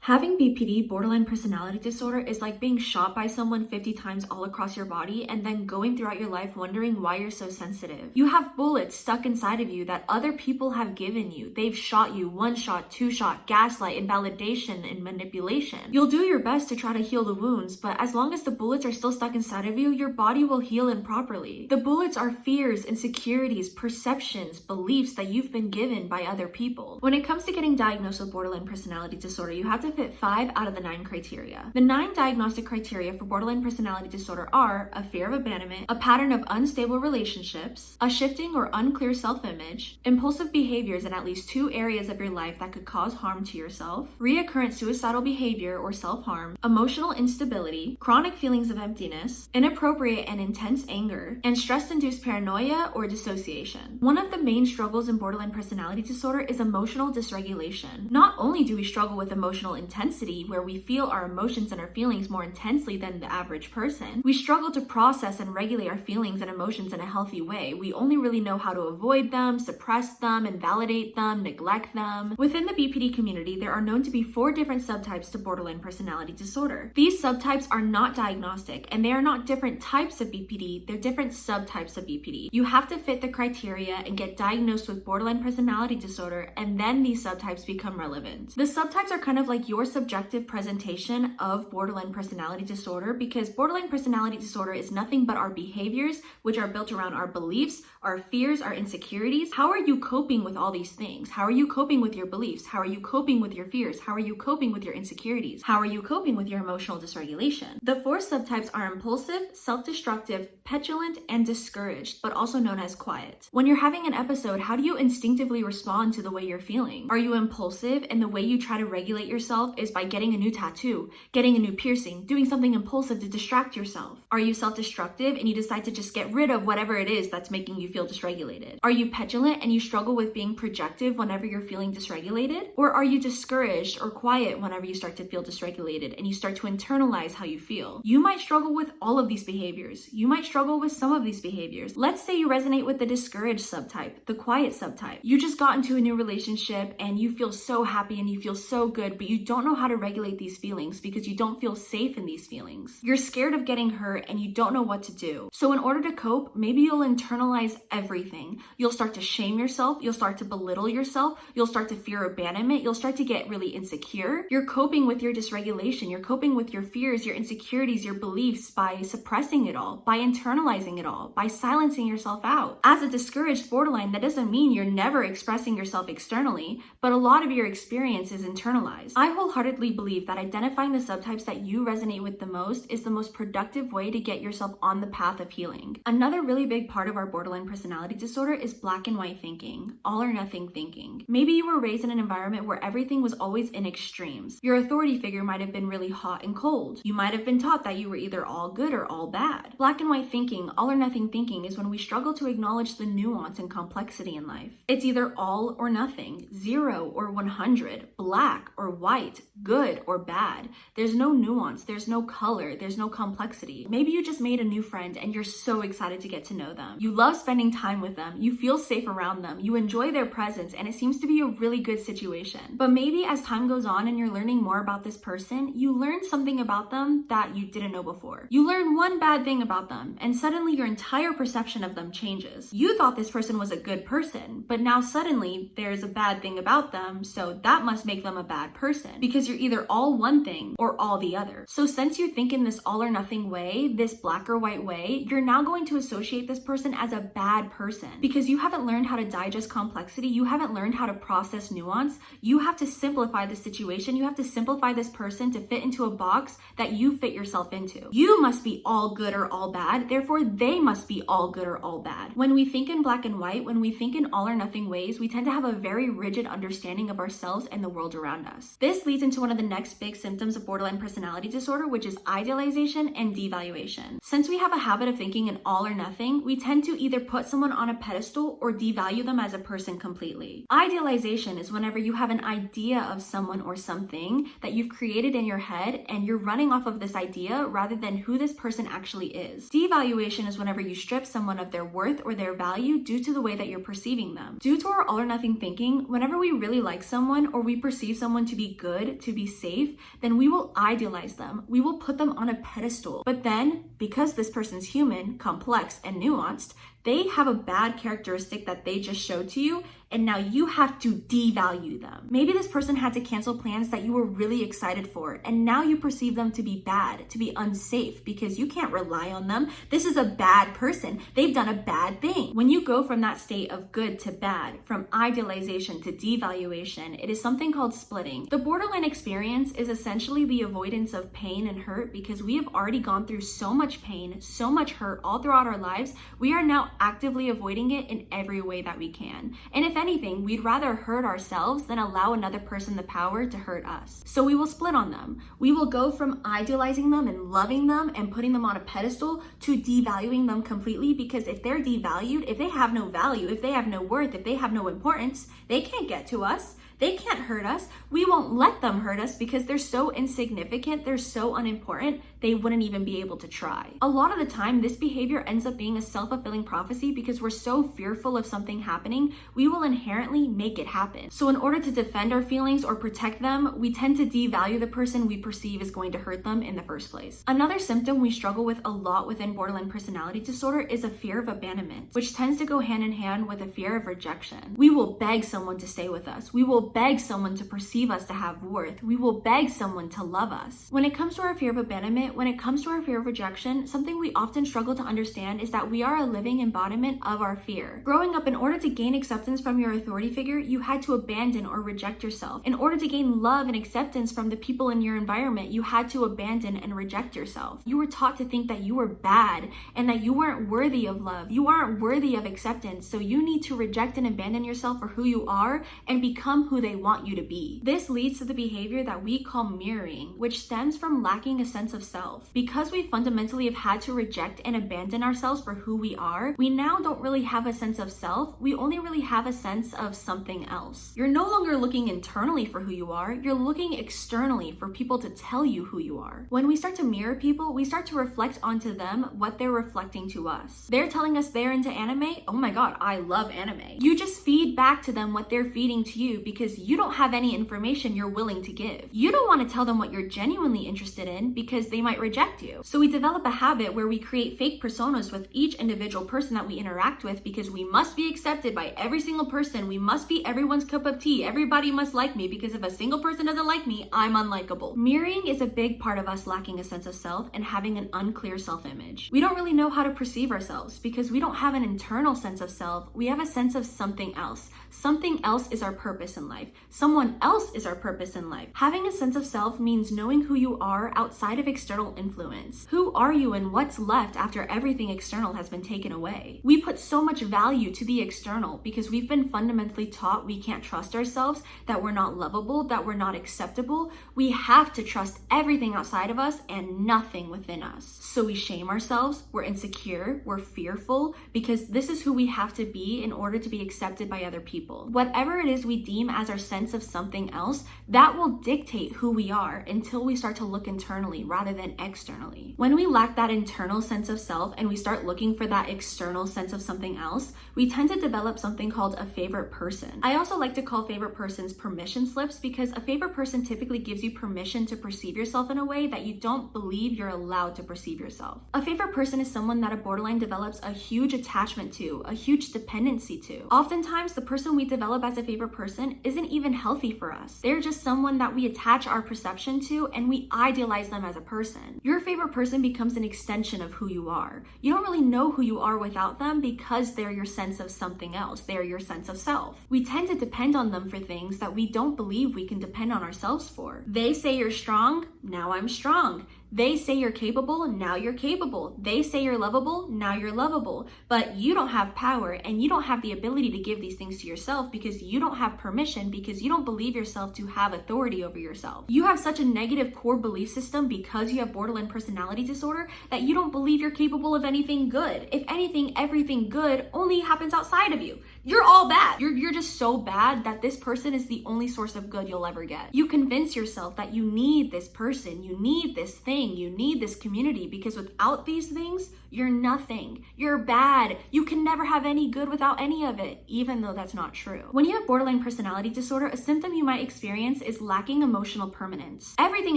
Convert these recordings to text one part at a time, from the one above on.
Having BPD, borderline personality disorder, is like being shot by someone 50 times all across your body and then going throughout your life wondering why you're so sensitive. You have bullets stuck inside of you that other people have given you. They've shot you, one shot, two shot, gaslight, invalidation, and manipulation. You'll do your best to try to heal the wounds, but as long as the bullets are still stuck inside of you, your body will heal improperly. The bullets are fears, insecurities, perceptions, beliefs that you've been given by other people. When it comes to getting diagnosed with borderline personality disorder, you have to fit 5 out of the 9 criteria. The 9 diagnostic criteria for borderline personality disorder are a fear of abandonment, a pattern of unstable relationships, a shifting or unclear self-image, impulsive behaviors in at least 2 areas of your life that could cause harm to yourself, reoccurrent suicidal behavior or self-harm, emotional instability, chronic feelings of emptiness, inappropriate and intense anger, and stress-induced paranoia or dissociation. One of the main struggles in borderline personality disorder is emotional dysregulation. Not only do we struggle with emotional intensity, where we feel our emotions and our feelings more intensely than the average person, we struggle to process and regulate our feelings and emotions in a healthy way. We only really know how to avoid them, suppress them, invalidate them, neglect them. Within the BPD community, there are known to be 4 different subtypes to borderline personality disorder. These subtypes are not diagnostic, and they are not different types of BPD, they're different subtypes of BPD. You have to fit the criteria and get diagnosed with borderline personality disorder, and then these subtypes become relevant. The subtypes are kind of like your subjective presentation of borderline personality disorder, because borderline personality disorder is nothing but our behaviors, which are built around our beliefs, our fears, our insecurities. How are you coping with all these things? How are you coping with your beliefs? How are you coping with your fears? How are you coping with your insecurities? How are you coping with your emotional dysregulation? The 4 subtypes are impulsive, self-destructive, petulant, and discouraged, but also known as quiet. When you're having an episode, how do you instinctively respond to the way you're feeling? Are you impulsive, and the way you try to regulate yourself is by getting a new tattoo, getting a new piercing, doing something impulsive to distract yourself? Are you self-destructive and you decide to just get rid of whatever it is that's making you feel dysregulated? Are you petulant and you struggle with being projective whenever you're feeling dysregulated? Or are you discouraged or quiet whenever you start to feel dysregulated and you start to internalize how you feel? You might struggle with all of these behaviors. You might struggle with some of these behaviors. Let's say you resonate with the discouraged subtype, the quiet subtype. You just got into a new relationship and you feel so happy and you feel so good, but you don't know how to regulate these feelings because you don't feel safe in these feelings. You're scared of getting hurt and you don't know what to do. So in order to cope, maybe you'll internalize everything. You'll start to shame yourself. You'll start to belittle yourself. You'll start to fear abandonment. You'll start to get really insecure. You're coping with your dysregulation. You're coping with your fears, your insecurities, your beliefs by suppressing it all, by internalizing it all, by silencing yourself out. As a discouraged borderline, that doesn't mean you're never expressing yourself externally, but a lot of your experience is internalized. I wholeheartedly believe that identifying the subtypes that you resonate with the most is the most productive way to get yourself on the path of healing. Another really big part of our borderline personality disorder is black and white thinking, all or nothing thinking. Maybe you were raised in an environment where everything was always in extremes. Your authority figure might have been really hot and cold. You might have been taught that you were either all good or all bad. Black and white thinking, all or nothing thinking, is when we struggle to acknowledge the nuance and complexity in life. It's either all or nothing, 0 or 100, black or white, good or bad. There's no nuance, there's no color, there's no complexity. Maybe you just made a new friend and you're so excited to get to know them. You love spending time with them, you feel safe around them, you enjoy their presence, and it seems to be a really good situation. But maybe as time goes on and you're learning more about this person, you learn something about them that you didn't know before. You learn one bad thing about them, and suddenly your entire perception of them changes. You thought this person was a good person, but now suddenly there's a bad thing about them, so that must make them a bad person, because you're either all one thing or all the other. So since you think in this all or nothing way, this black or white way, you're now going to associate this person as a bad person because you haven't learned how to digest complexity. You haven't learned how to process nuance. You have to simplify the situation. You have to simplify this person to fit into a box that you fit yourself into. You must be all good or all bad, therefore they must be all good or all bad. When we think in black and white, when we think in all or nothing ways, we tend to have a very rigid understanding of ourselves and the world around us. This leads into one of the next big symptoms of borderline personality disorder, which is idealization and devaluation. Since we have a habit of thinking in all or nothing, we tend to either put someone on a pedestal or devalue them as a person completely. Idealization is whenever you have an idea of someone or something that you've created in your head and you're running off of this idea rather than who this person actually is. Devaluation is whenever you strip someone of their worth or their value due to the way that you're perceiving them. Due to our all or nothing thinking, whenever we really like someone or we perceive someone to be good good, to be safe, then we will idealize them. We will put them on a pedestal. But then, because this person's human, complex, and nuanced, they have a bad characteristic that they just showed to you, and now you have to devalue them. Maybe this person had to cancel plans that you were really excited for, and now you perceive them to be bad, to be unsafe, because you can't rely on them. This is a bad person. They've done a bad thing. When you go from that state of good to bad, from idealization to devaluation, it is something called splitting. The borderline experience is essentially the avoidance of pain and hurt because we have already gone through so much pain, so much hurt all throughout our lives. We are now actively avoiding it in every way that we can. And if anything, we'd rather hurt ourselves than allow another person the power to hurt us. So we will split on them. We will go from idealizing them and loving them and putting them on a pedestal to devaluing them completely, because if they're devalued, if they have no value, if they have no worth, if they have no importance, they can't get to us. They can't hurt us. We won't let them hurt us because they're so insignificant, they're so unimportant, they wouldn't even be able to try. A lot of the time, this behavior ends up being a self-fulfilling prophecy because we're so fearful of something happening, we will inherently make it happen. So in order to defend our feelings or protect them, we tend to devalue the person we perceive is going to hurt them in the first place. Another symptom we struggle with a lot within borderline personality disorder is a fear of abandonment, which tends to go hand in hand with a fear of rejection. We will beg someone to stay with us. We will beg someone to perceive us to have worth. We will beg someone to love us. When it comes to our fear of abandonment, when it comes to our fear of rejection, something we often struggle to understand is that we are a living embodiment of our fear. Growing up, in order to gain acceptance from your authority figure, you had to abandon or reject yourself. In order to gain love and acceptance from the people in your environment, you had to abandon and reject yourself. You were taught to think that you were bad and that you weren't worthy of love. You aren't worthy of acceptance, so you need to reject and abandon yourself for who you are and become who they want you to be. This leads to the behavior that we call mirroring, which stems from lacking a sense of self. Because we fundamentally have had to reject and abandon ourselves for who we are, we now don't really have a sense of self. We only really have a sense of something else. You're no longer looking internally for who you are, you're looking externally for people to tell you who you are. When we start to mirror people, we start to reflect onto them what they're reflecting to us. They're telling us they're into anime. Oh my god, I love anime. You just feed back to them what they're feeding to you because you don't have any information you're willing to give. You don't want to tell them what you're genuinely interested in because they might reject you. So we develop a habit where we create fake personas with each individual person that we interact with because we must be accepted by every single person. We must be everyone's cup of tea. Everybody must like me because if a single person doesn't like me, I'm unlikable. Mirroring is a big part of us lacking a sense of self and having an unclear self-image. We don't really know how to perceive ourselves because we don't have an internal sense of self. We have a sense of something else. Something else is our purpose in life. Someone else is our purpose in life. Having a sense of self means knowing who you are outside of external influence. Who are you and what's left after everything external has been taken away? We put so much value to the external because we've been fundamentally taught we can't trust ourselves, that we're not lovable, that we're not acceptable. We have to trust everything outside of us and nothing within us. So we shame ourselves, we're insecure, we're fearful because this is who we have to be in order to be accepted by other people. Whatever it is we deem as our sense of something else, that will dictate who we are until we start to look internally rather than externally. When we lack that internal sense of self and we start looking for that external sense of something else, we tend to develop something called a favorite person. I also like to call favorite persons permission slips because a favorite person typically gives you permission to perceive yourself in a way that you don't believe you're allowed to perceive yourself. A favorite person is someone that a borderline develops a huge attachment to, a huge dependency to. Oftentimes, the person we develop as a favorite person isn't even healthy for us. They're just someone that we attach our perception to and we idealize them as a person. Your favorite person becomes an extension of who you are. You don't really know who you are without them because they're your sense of something else. They're your sense of self. We tend to depend on them for things that we don't believe we can depend on ourselves for. They say you're strong, now I'm strong. They say you're capable, now you're capable. They say you're lovable, now you're lovable. But you don't have power and you don't have the ability to give these things to yourself because you don't have permission, because you don't believe yourself to have authority over yourself. You have such a negative core belief system because you have borderline personality disorder that you don't believe you're capable of anything good. If anything, everything good only happens outside of you. You're all bad. You're just so bad that this person is the only source of good you'll ever get. You convince yourself that you need this person, you need this thing, you need this community, because without these things, you're nothing. You're bad. You can never have any good without any of it, even though that's not true. When you have borderline personality disorder, a symptom you might experience is lacking emotional permanence. Everything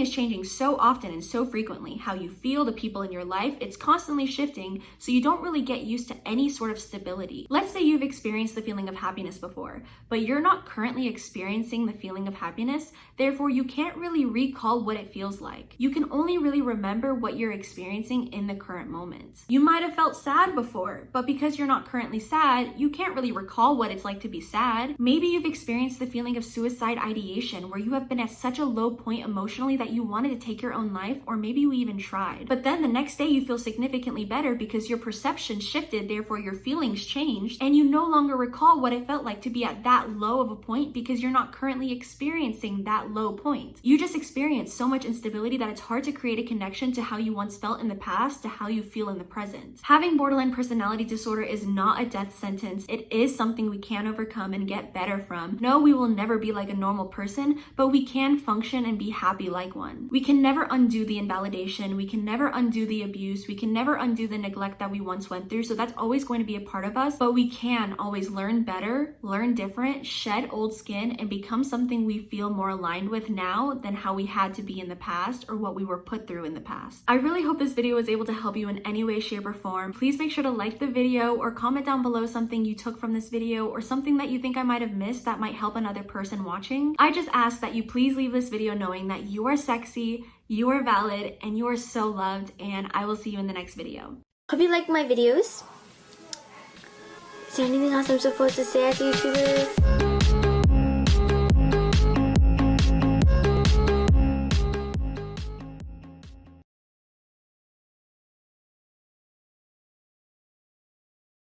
is changing so often and so frequently. How you feel, the people in your life, it's constantly shifting, so you don't really get used to any sort of stability. Let's say you've experienced the feeling of happiness before, but you're not currently experiencing the feeling of happiness, therefore you can't really recall what it feels like. You can only really remember what you're experiencing in the current moment. You might have felt sad before, but because you're not currently sad, you can't really recall what it's like to be sad. Maybe you've experienced the feeling of suicide ideation, where you have been at such a low point emotionally that you wanted to take your own life, or maybe you even tried. But then the next day you feel significantly better because your perception shifted, therefore your feelings changed, and you no longer recall what it felt like to be at that low of a point because you're not currently experiencing that low point. You just experienced so much instability that it's hard to create a connection to how you once felt in the past to how you feel in the present. Having borderline personality disorder is not a death sentence. It is something we can overcome and get better from. No, we will never be like a normal person, but we can function and be happy like one. We can never undo the invalidation. We can never undo the abuse. We can never undo the neglect that we once went through. So that's always going to be a part of us, but we can always learn better, learn different, shed old skin, and become something we feel more aligned with now than how we had to be in the past or what we were put through in the past. I really hope this video was able to help you in any way, shape, or form. Please make sure to like the video or comment down below something you took from this video or something that you think I might have missed that might help another person watching. I just ask that you please leave this video knowing that you are sexy, you are valid, and you are so loved, and I will see you in the next video. Hope you like my videos. Is there anything else I'm supposed to say as a YouTuber?